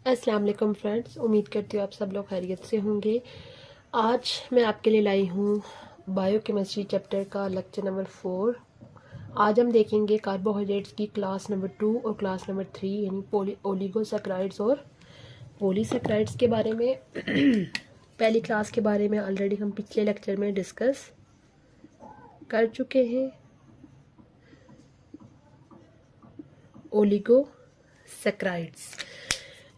अस्सलाम वालेकुम फ्रेंड्स, उम्मीद करती हूँ आप सब लोग खैरियत से होंगे। आज मैं आपके लिए लाई हूँ बायोकेमिस्ट्री चैप्टर का लेक्चर नंबर 4। आज हम देखेंगे कार्बोहाइड्रेट्स की क्लास नंबर 2 और क्लास नंबर 3 यानी ओलिगोसैकराइड्स और पॉलीसैकराइड्स के बारे में। पहली क्लास के बारे में ऑलरेडी हम पिछले लेक्चर में डिस्कस कर चुके हैं।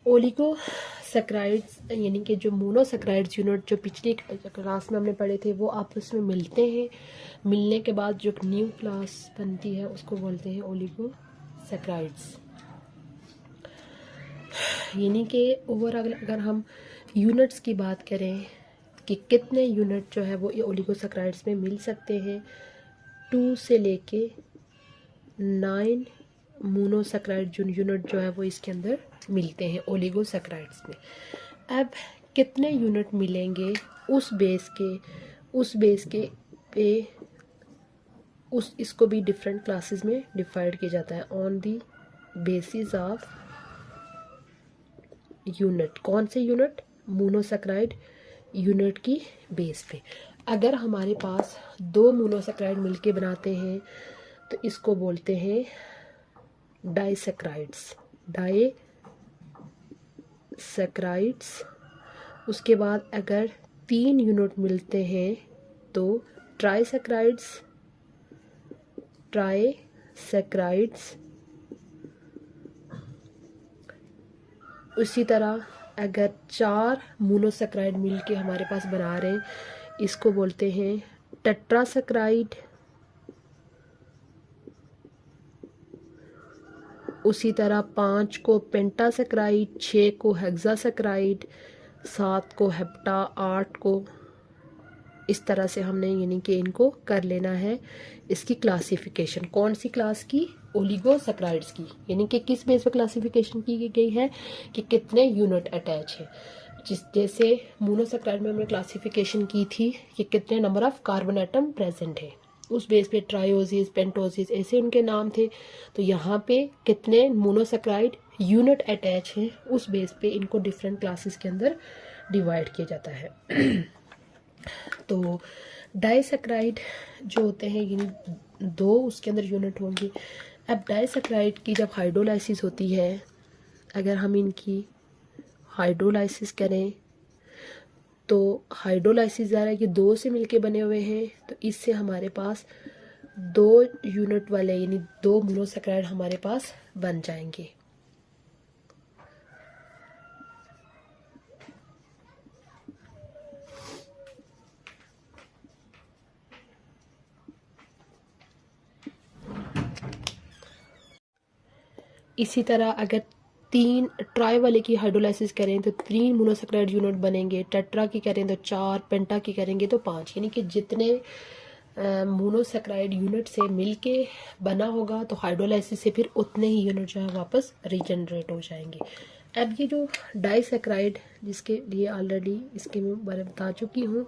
ओलिगोसैकराइड्स यानी कि जो मोनोसैकराइड्स यूनिट जो पिछली क्लास में हमने पढ़े थे वो आपस में मिलते हैं। मिलने के बाद जो न्यू क्लास बनती है उसको बोलते हैं ओलिगोसैकराइड्स। यानी कि ओवरऑल अगर हम यूनिट्स की बात करें कि कितने यूनिट जो है वो ये ओलिगोसैकराइड्स में मिल सकते हैं, 2 से लेके 9 मोनोसैकराइड यूनिट जो है वो इसके अंदर मिलते हैं ओलिगोसैकराइड्स में। अब कितने यूनिट मिलेंगे उस बेस के पे इसको भी डिफरेंट क्लासेस में डिवाइड किया जाता है on the basis of unit. कौन से यूनिट? मोनोसैकराइड यूनिट की बेस पे। अगर हमारे पास 2 मोनोसैकराइड मिलके बनाते हैं तो इसको बोलते हैं डाइसैकराइड्स। उसके बाद अगर 3 यूनिट मिलते हैं तो ट्राइसैकराइड्स। उसी तरह अगर 4 मोनोसैकराइड मिलके हमारे पास बना रहे हैं इसको बोलते हैं टेट्रासैकराइड। उसी तरह 5 को पेंटासैकराइड, 6 को हेक्सासैकराइड, 7 को हेप्टा, 8 को। इस तरह से हमने यानी कि इनको कर लेना है इसकी क्लासिफिकेशन। कौन सी क्लास की? ओलिगोसैकराइड्स की। यानी कि किस बेस पर क्लासिफिकेशन की गई है कि कितने यूनिट अटैच है। जैसे मोनोसैकराइड में हमने क्लासिफिकेशन की थी कि कितने number of carbon atom present है, उस बेस पे ट्रायोसिस, पेंटोसिस ऐसे उनके नाम थे। तो यहाँ पे कितने मोनोसैकराइड यूनिट अटैच हैं उस बेस पे इनको डिफरेंट क्लासेस के अंदर डिवाइड किया जाता है। तो डाइसैकराइड जो होते हैं यानी 2 उसके अंदर यूनिट होंगी। अब डाइसैकराइड की जब हाइड्रोलाइसिस होती है, अगर हम इनकी हाइड्रोलाइसिस करें तो हाइड्रोलाइसिस ज़रा ये 2 से मिलके बने हुए हैं तो इससे हमारे पास 2 यूनिट वाले यानी 2 मोनोसैकराइड हमारे पास बन जाएंगे। इसी तरह अगर 3 ट्राई वाले की हाइड्रोलाइसिस करें तो 3 मोनोसैकराइड यूनिट बनेंगे। टेट्रा की करें तो 4, पेंटा की करेंगे तो 5। यानी कि जितने मोनोसैकराइड यूनिट से मिलके बना होगा तो हाइड्रोलाइसिस से फिर उतने ही यूनिट जो है वापस रीजनरेट हो जाएंगे। अब ये जो डाइसैकराइड जिसके लिए ऑलरेडी इसके बारे में बता चुकी हूँ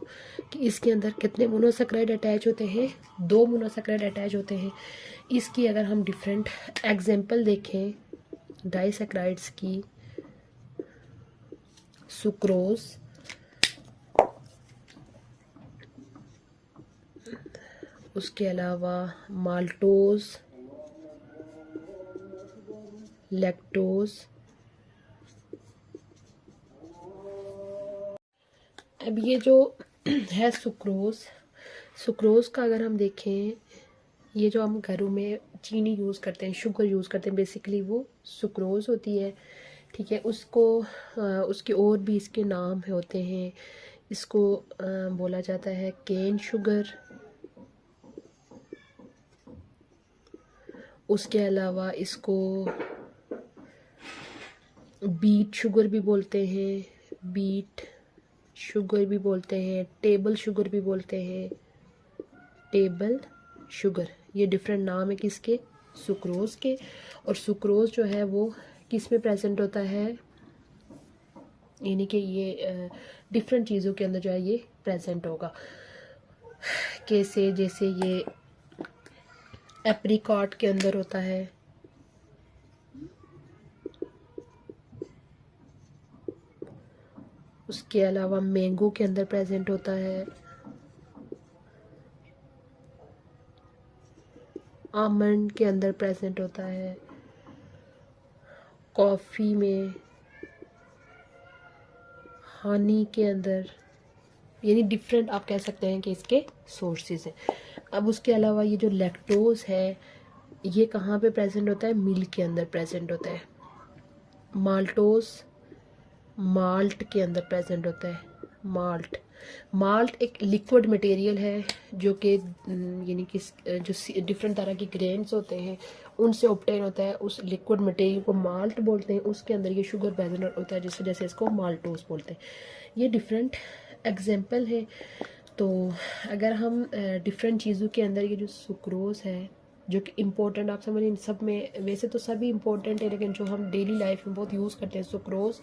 कि इसके अंदर कितने मोनोसैकराइड अटैच होते हैं, 2 मोनोसैकराइड अटैच होते हैं। इसकी अगर हम डिफरेंट एग्जांपल देखें डाइसैकराइड्स की, सुक्रोज, उसके अलावा माल्टोज, लैक्टोज। अब ये जो है सुक्रोज का अगर हम देखें, ये जो हम घरों में चीनी यूज़ करते हैं, शुगर यूज़ करते हैं, बेसिकली वो सुक्रोज होती है। ठीक है, उसको उसके और भी इसके नाम होते हैं। इसको बोला जाता है केन शुगर। उसके अलावा इसको बीट शुगर भी बोलते हैं, टेबल शुगर भी बोलते हैं, ये डिफरेंट नाम है किसके? सुक्रोज के। और सुक्रोज जो है वो किस में प्रेजेंट होता है, यानी कि ये डिफरेंट चीज़ों के अंदर जो है ये प्रेजेंट होगा। कैसे? जैसे ये एप्रिकॉट के अंदर होता है, उसके अलावा मैंगो के अंदर प्रेजेंट होता है, आमंड के अंदर प्रेजेंट होता है, कॉफ़ी में, हनी के अंदर, यानी डिफरेंट आप कह सकते हैं कि इसके सोर्सेज हैं। अब उसके अलावा ये जो लैक्टोज है ये कहाँ पे प्रेजेंट होता है, मिल्क के अंदर प्रेजेंट होता है। माल्टोज माल्ट के अंदर प्रेजेंट होता है। माल्ट एक लिक्विड मटेरियल है जो कि यानी कि जो डिफरेंट तरह की ग्रेन्स होते हैं उनसे ऑब्टेन होता है। उस लिक्विड मटेरियल को माल्ट बोलते हैं, उसके अंदर ये शुगर प्रेजेंट होता है जिस वजह से इसको माल्टोस बोलते हैं। ये डिफरेंट एग्जांपल है। तो अगर हम डिफरेंट चीज़ों के अंदर ये जो सुक्रोज है जो कि इम्पोर्टेंट, आप समझ, इन सब में वैसे तो सभी इम्पोर्टेंट है लेकिन जो हम डेली लाइफ में बहुत यूज़ करते हैं सुक्रोज,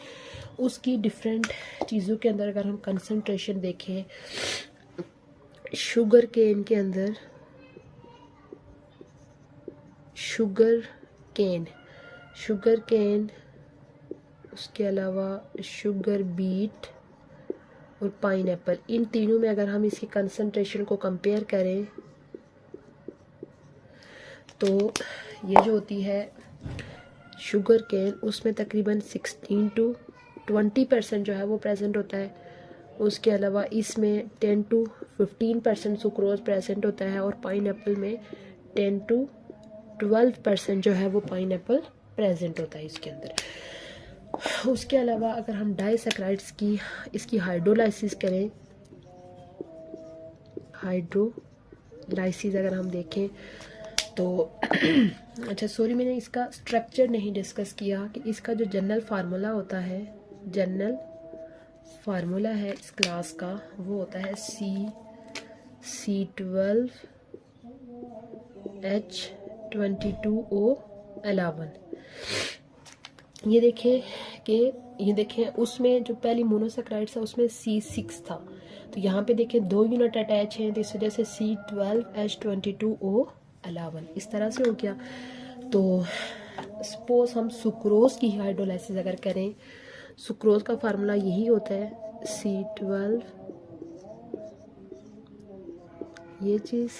उसकी डिफरेंट चीज़ों के अंदर अगर हम कंसंट्रेशन देखें, शुगर केन के अंदर शुगर केन, उसके अलावा शुगर बीट और पाइनएप्पल, इन तीनों में अगर हम इसकी कंसंट्रेशन को कंपेयर करें तो ये जो होती है शुगर केन, उसमें तकरीबन 16 to 20% जो है वो प्रेजेंट होता है। उसके अलावा इसमें 10 to 15% सुक्रोज प्रेजेंट होता है और पाइनएप्पल में 10 to 12% जो है वो पाइनएप्पल प्रेजेंट होता है इसके अंदर। उसके अलावा अगर हम डाइसैकराइड्स की इसकी हाइड्रोलाइसिस करें, हाइड्रोलाइसिस अगर हम देखें तो अच्छा सॉरी, मैंने इसका स्ट्रक्चर नहीं डिस्कस किया कि इसका जो जनरल फार्मूला होता है, जनरल फार्मूला है इस क्लास का, वो होता है C12H22O11। ये देखें उसमें जो पहली मोनोसैकराइड्स है उसमें C6 था, तो यहाँ पे देखें 2 यूनिट अटैच हैं तो इस वजह से C12H22O11 इस तरह से हो गया। तो सपोज हम सुक्रोज की हाइड्रोलाइसिस अगर करें, सुक्रोज का फार्मूला यही होता है C12, ये चीज़,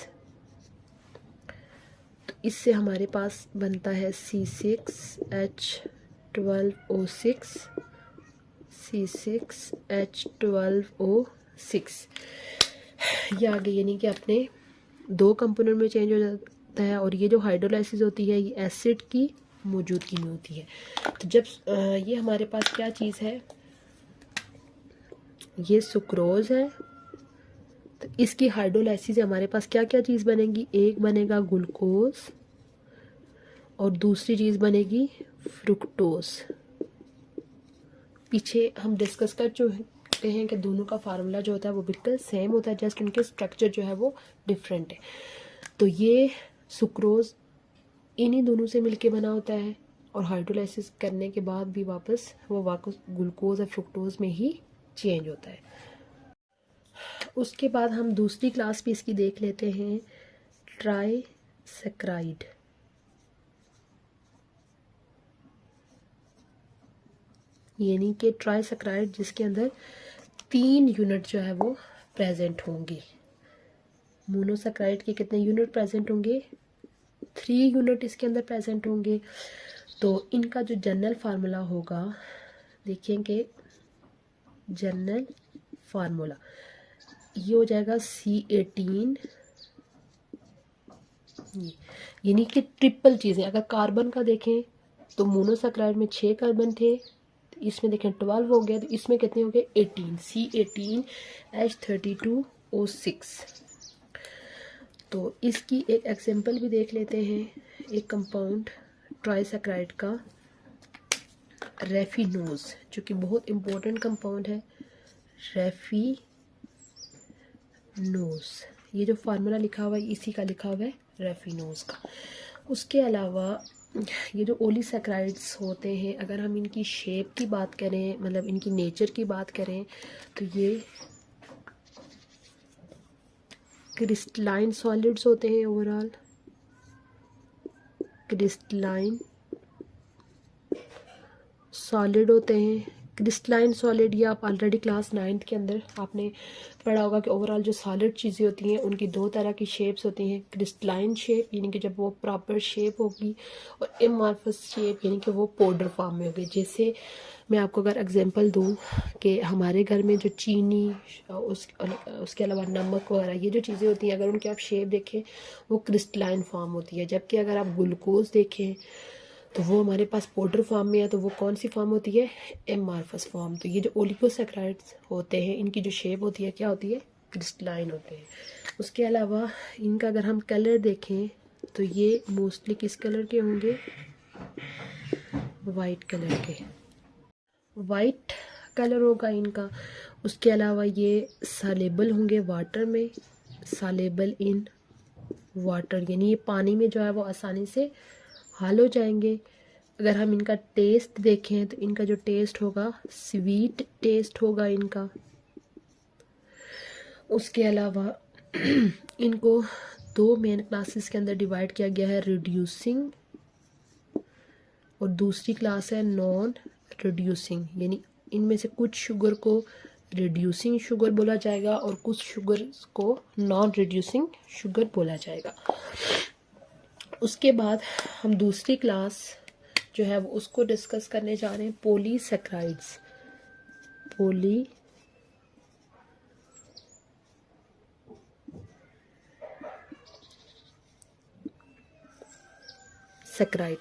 तो इससे हमारे पास बनता है C6H12O6 ये आगे यानी कि अपने 2 कंपोनेंट में चेंज हो जाता है। और ये जो हाइड्रोलाइसिस होती है ये एसिड की मौजूदगी में होती है। तो जब ये हमारे पास क्या चीज़ है, ये सुक्रोज है, तो इसकी हाइड्रोलाइसिस से हमारे पास क्या क्या चीज़ बनेगी, एक बनेगा ग्लूकोज और दूसरी चीज़ बनेगी फ्रुक्टोज। पीछे हम डिस्कस कर चुके हैं कि दोनों का फार्मूला जो होता है वो बिल्कुल सेम होता है, जस्ट उनके स्ट्रक्चर जो है वो डिफरेंट है। तो ये सुक्रोज इन्हीं दोनों से मिलके बना होता है और हाइड्रोलाइसिस करने के बाद भी वापस ग्लूकोज और फ्रुक्टोज में ही चेंज होता है। उसके बाद हम दूसरी क्लास भी इसकी देख लेते हैं, ट्राइसैकराइड। यानी कि ट्राइसैकराइड जिसके अंदर 3 यूनिट जो है वो प्रेजेंट होंगे। मोनोसैकराइड के कितने यूनिट प्रेजेंट होंगे, 3 यूनिट इसके अंदर प्रेजेंट होंगे। तो इनका जो जनरल फार्मूला होगा, देखेंगे जनरल फार्मूला ये हो जाएगा C18, यानी कि ट्रिपल चीज़ें। अगर कार्बन का देखें तो मोनोसैकराइड में 6 कार्बन थे, इसमें देखें 12 हो गया, तो इसमें कितने हो गए 18, C18H32O6। तो इसकी एक एग्जांपल भी देख लेते हैं, एक कंपाउंड ट्राइसैकराइड का, रेफिनोज, जो कि बहुत इम्पोर्टेंट कंपाउंड है, रेफिनोज। ये जो फार्मूला लिखा हुआ है इसी का लिखा हुआ है, रेफिनोज का। उसके अलावा ये जो ओलीसैकराइड्स होते हैं, अगर हम इनकी शेप की बात करें, मतलब इनकी नेचर की बात करें, तो ये क्रिस्टलाइन सॉलिड्स होते हैं। ओवरऑल क्रिस्टलाइन सॉलिड होते हैं, क्रिस्टलाइन सॉलिड, ये आप ऑलरेडी क्लास 9th के अंदर आपने पढ़ा होगा कि ओवरऑल जो सॉलिड चीज़ें होती हैं उनकी दो तरह की शेप्स होती हैं। क्रिस्टलाइन शेप यानी कि जब वो प्रॉपर शेप होगी, और एमॉर्फस शेप यानी कि वो पाउडर फॉर्म में होगी। जैसे मैं आपको अगर एग्जांपल दूं कि हमारे घर में जो चीनी, उसके अलावा नमक वगैरह ये जो चीज़ें होती हैं, अगर उनकी आप शेप देखें वो क्रिस्टलाइन फॉर्म होती है। जबकि अगर आप ग्लूकोज देखें तो वो हमारे पास पाउडर फॉर्म में है, तो वो कौन सी फॉर्म होती है? Amorphous form. तो ये जो ओलिगोसैकेराइड्स होते हैं इनकी जो शेप होती है क्या होती है? क्रिस्टलाइन होते हैं। उसके अलावा इनका अगर हम कलर देखें तो ये मोस्टली किस कलर के होंगे? वाइट कलर के, वाइट कलर होगा इनका। उसके अलावा ये सॉल्युबल होंगे वाटर में, सॉल्युबल इन वाटर, यानी ये पानी में जो है वो आसानी से हल हो जाएंगे। अगर हम इनका टेस्ट देखें तो इनका जो टेस्ट होगा स्वीट टेस्ट होगा इनका। उसके अलावा इनको दो मेन क्लासेस के अंदर डिवाइड किया गया है, रिड्यूसिंग और दूसरी क्लास है नॉन रिड्यूसिंग। यानी इनमें से कुछ शुगर को रिड्यूसिंग शुगर बोला जाएगा और कुछ शुगर को नॉन रिड्यूसिंग शुगर बोला जाएगा। उसके बाद हम दूसरी क्लास जो है वो उसको डिस्कस करने जा रहे हैं, पॉलीसैकेराइड्स। सैकेराइड,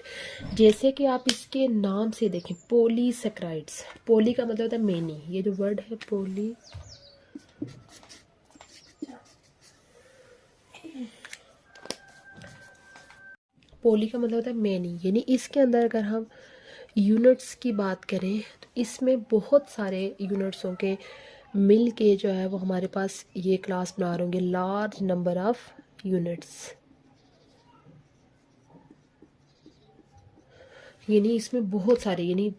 जैसे कि आप इसके नाम से देखें पॉलीसैकेराइड्स, पॉली का मतलब होता है मेनी, ये जो वर्ड है पॉली, पॉली का मतलब होता है मेनी, यानी इसके अंदर अगर हम यूनिट्स की बात करें तो इसमें बहुत सारे यूनिट्सों के मिल के जो है वो हमारे पास ये क्लास बना रहे होंगे, लार्ज नंबर ऑफ यूनिट्स। यानी इसमें बहुत सारे, यानी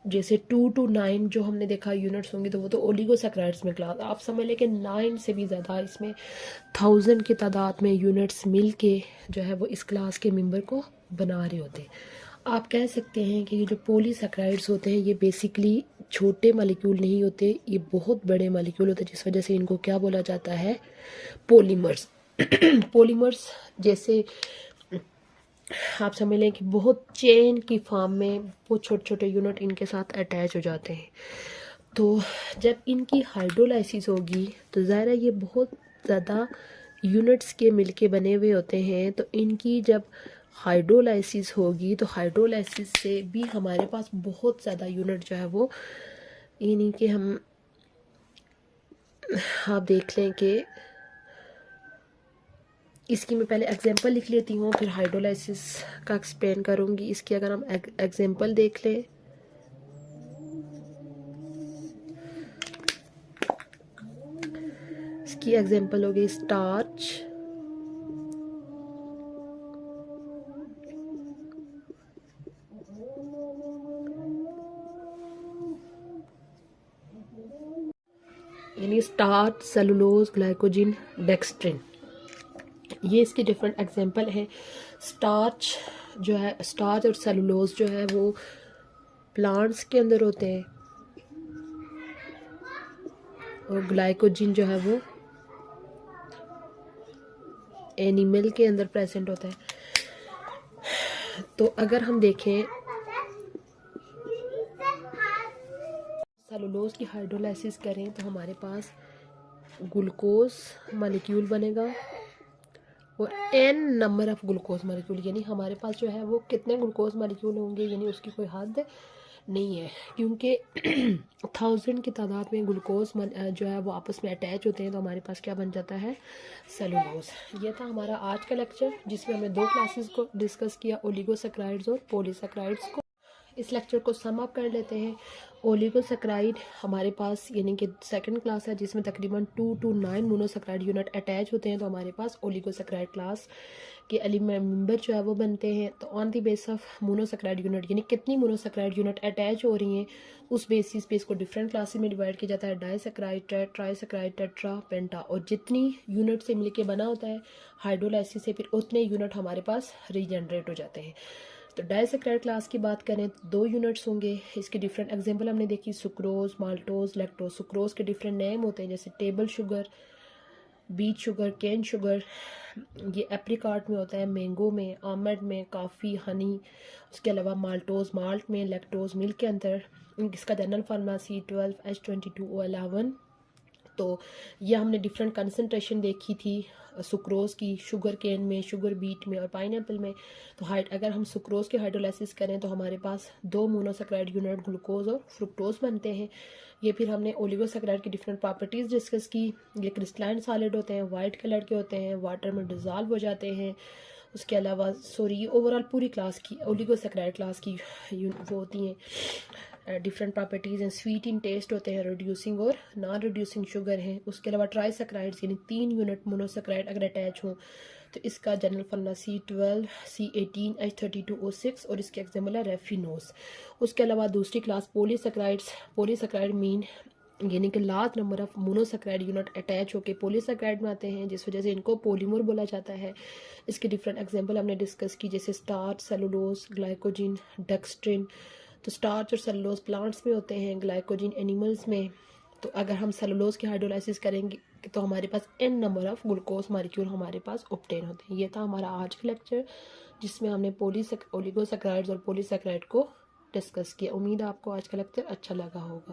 जैसे 2 to 9 जो हमने देखा यूनिट्स होंगे तो वो तो ओलिगोसैकेराइड्स में क्लास, आप समझ लें कि 9 से भी ज़्यादा इसमें 1000 की तादाद में यूनिट्स मिल के जो है वो इस क्लास के मेंबर को बना रहे होते हैं। आप कह सकते हैं कि ये जो पॉलीसैकेराइड्स होते हैं ये बेसिकली छोटे मॉलिक्यूल नहीं होते, ये बहुत बड़े मॉलिक्यूल होते हैं, जिस वजह से इनको क्या बोला जाता है? पॉलीमर्स। पॉलीमर्स जैसे आप समझ लें कि बहुत चेन की फॉर्म में बहुत छोटे छोटे यूनिट इनके साथ अटैच हो जाते हैं। तो जब इनकी हाइड्रोलाइसिस होगी तो ज़ाहिर है ये बहुत ज़्यादा यूनिट्स के मिलके बने हुए होते हैं। तो इनकी जब हाइड्रोलाइसिस होगी तो हाइड्रोलाइसिस से भी हमारे पास बहुत ज़्यादा यूनिट जो है वो, यानी कि हम आप देख लें कि इसकी मैं पहले एग्जांपल लिख लेती हूँ फिर हाइड्रोलाइसिस का एक्सप्लेन करूँगी। इसकी अगर हम एग्जांपल देख लें, इसकी एग्जांपल हो गई स्टार्च, यानी स्टार्च, सेलुलोज, ग्लाइकोजन, डेक्स्ट्रिन, ये इसके डिफरेंट एग्जांपल हैं। स्टार्च जो है, स्टार्च और सेलुलोज जो है वो प्लांट्स के अंदर होते हैं और ग्लाइकोजन जो है वो एनिमल के अंदर प्रेजेंट होता है। तो अगर हम देखें सेलुलोज की हाइड्रोलाइसिस करें तो हमारे पास ग्लूकोज मॉलिक्यूल बनेगा और n number of glucose molecule, यानी हमारे पास जो है वो कितने ग्लूकोज मॉलिक्यूल होंगे यानी उसकी कोई हद नहीं है, क्योंकि 1000 की तादाद में ग्लूकोज जो है वो आपस में अटैच होते हैं तो हमारे पास क्या बन जाता है? सेलुलोज। ये था हमारा आज का लेक्चर जिसमें हमने दो क्लासेस को डिस्कस किया, ओलिगोसैकेराइड्स और पॉलीसैकेराइड्स को। इस लेक्चर को सम अप कर लेते हैं। ओलिगोसैकेराइड हमारे पास यानी कि सेकंड क्लास है जिसमें तकरीबन 2 to 9 मोनोसैकेराइड यूनिट अटैच होते हैं, तो हमारे पास ओलिगोसैकेराइड क्लास के एलिमेंट मेंबर जो है वो बनते हैं। तो on the base of monosaccharide unit यानी कितनी मोनोसैकेराइड यूनिट अटैच हो रही हैं उस बेसिस पे इसको डिफरेंट क्लासेस में डिवाइड किया जाता है, डाइसैकेराइड, ट्राइसैकेराइड, टेट्रा, पेंटा, और जितनी यूनिट से मिलके बना होता है हाइड्रोलाइसिस से फिर उतने यूनिट हमारे पास रीजनरेट हो जाते हैं। तो डाइसैकराइड क्लास की बात करें तो 2 यूनिट्स होंगे। इसके डिफरेंट एग्जांपल हमने देखी, सुक्रोज, माल्टोज, लैक्टोज। सुक्रोज के डिफरेंट नेम होते हैं जैसे table sugar, beet sugar, cane sugar. ये एप्रिकॉट में होता है, मैंगो में, आमंड में, कॉफ़ी, हनी। उसके अलावा माल्टोज माल्ट में, लैक्टोज मिल्क के अंदर। इसका जनरल फार्मूला C12H22O11। तो ये हमने डिफरेंट कंसनट्रेशन देखी थी सुक्रोज की, शुगर केन में, शुगर बीट में और पाइनएप्पल में। तो अगर हम सुक्रोज के हाइड्रोलाइसिस करें तो हमारे पास 2 मोनोसेक्राइड यूनिट ग्लूकोज और फ्रुक्टोज बनते हैं। ये फिर हमने ओलिगोसेक्राइड की डिफरेंट प्रॉपर्टीज़ डिस्कस की। ये क्रिस्टलाइन सॉलिड होते हैं, वाइट कलर के होते हैं, वाटर में डिज़ोल्व हो जाते हैं। उसके अलावा सॉरी ओवरऑल पूरी क्लास की ओलिगोसेक्राइड क्लास की वो होती हैं डिफरेंट प्रॉपर्टीज़ हैं। स्वीट इन टेस्ट होते हैं, रिड्यूसिंग और नॉन रिड्यूसिंग शुगर हैं। उसके अलावा ट्राइसेक्राइड्स यानी 3 यूनिट मोनोसेक्राइड अगर अटैच हों तो इसका जनरल फार्मूला C12C18H32O6 और इसके एग्जाम्पल है रेफिनोस। उसके अलावा दूसरी क्लास पॉलीसेक्राइड्स। पॉलीसेक्राइड मीन यानी कि large number of monosaccharide unit attach होकर पॉलीसेक्राइड में आते हैं, जिस वजह से इनको पॉलीमर बोला जाता है। इसके डिफरेंट एग्जांपल हमने डिस्कस की जैसे स्टार्च, सेलुलोज, ग्लाइकोजिन, डेक्स्ट्रिन। तो स्टार्च और सेलुलोज प्लांट्स में होते हैं, ग्लाइकोजिन एनिमल्स में। तो अगर हम सेलुलोज की हाइड्रोलाइसिस करेंगे तो हमारे पास n number of glucose molecule हमारे पास ऑब्टेन होते हैं। ये था हमारा आज का लेक्चर जिसमें हमने ओलिगोसेक्राइड्स और पॉलीसेक्राइड को डिस्कस किया। उम्मीद है आपको आज का लेक्चर अच्छा लगा होगा।